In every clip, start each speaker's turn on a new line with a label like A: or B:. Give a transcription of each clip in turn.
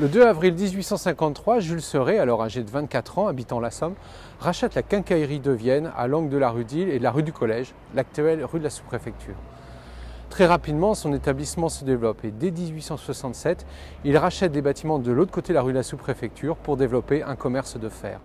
A: Le 2 avril 1853, Jules Serret, alors âgé de 24 ans, habitant la Somme, rachète la quincaillerie de Vienne à l'angle de la rue d'Ille et de la rue du Collège, l'actuelle rue de la Sous-Préfecture. Très rapidement, son établissement se développe et dès 1867, il rachète des bâtiments de l'autre côté de la rue de la Sous-Préfecture pour développer un commerce de fer.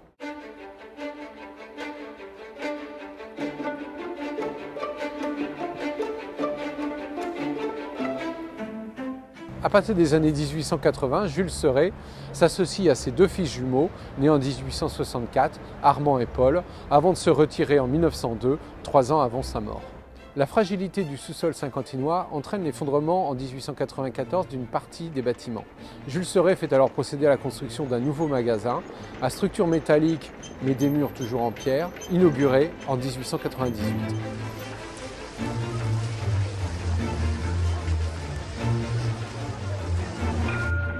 A: À partir des années 1880, Jules Serret s'associe à ses deux fils jumeaux, nés en 1864, Armand et Paul, avant de se retirer en 1902, 3 ans avant sa mort. La fragilité du sous-sol saint-quentinois entraîne l'effondrement en 1894 d'une partie des bâtiments. Jules Serret fait alors procéder à la construction d'un nouveau magasin, à structure métallique mais des murs toujours en pierre, inauguré en 1898.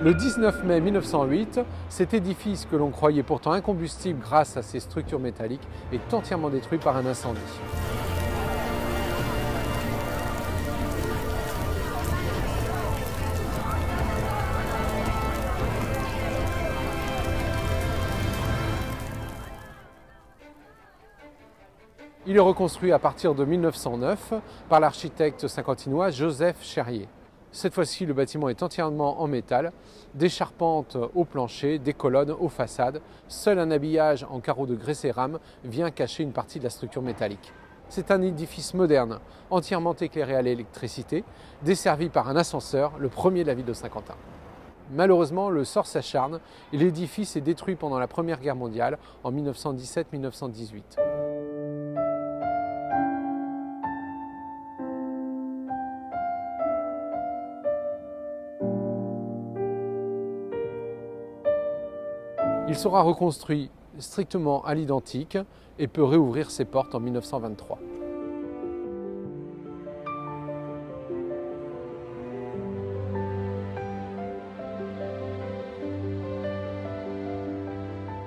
A: Le 19 mai 1908, cet édifice que l'on croyait pourtant incombustible grâce à ses structures métalliques est entièrement détruit par un incendie. Il est reconstruit à partir de 1909 par l'architecte saint-quentinois Joseph Cherrier. Cette fois-ci, le bâtiment est entièrement en métal, des charpentes au plancher, des colonnes aux façades. Seul un habillage en carreaux de grès cérame vient cacher une partie de la structure métallique. C'est un édifice moderne, entièrement éclairé à l'électricité, desservi par un ascenseur, le premier de la ville de Saint-Quentin. Malheureusement, le sort s'acharne et l'édifice est détruit pendant la Première Guerre mondiale en 1917-1918. Il sera reconstruit strictement à l'identique et peut réouvrir ses portes en 1923.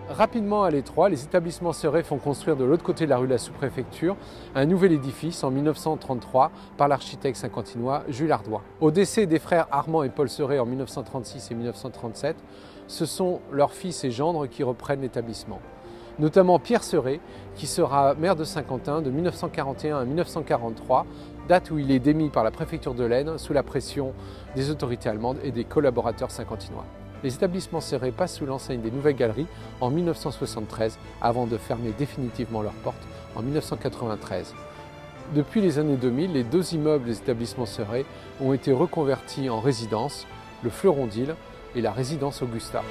A: Rapidement à l'étroit, les établissements Serret font construire de l'autre côté de la rue de la Sous-Préfecture un nouvel édifice en 1933 par l'architecte saint-quentinois Jules Ardois. Au décès des frères Armand et Paul Serret en 1936 et 1937, ce sont leurs fils et gendres qui reprennent l'établissement. Notamment Pierre Serret, qui sera maire de Saint-Quentin de 1941 à 1943, date où il est démis par la préfecture de l'Aisne sous la pression des autorités allemandes et des collaborateurs saint-quentinois. Les établissements Serret passent sous l'enseigne des Nouvelles Galeries en 1973 avant de fermer définitivement leurs portes en 1993. Depuis les années 2000, les deux immeubles des établissements Serret ont été reconvertis en résidences, le Fleuron d'Ille et la résidence Augusta.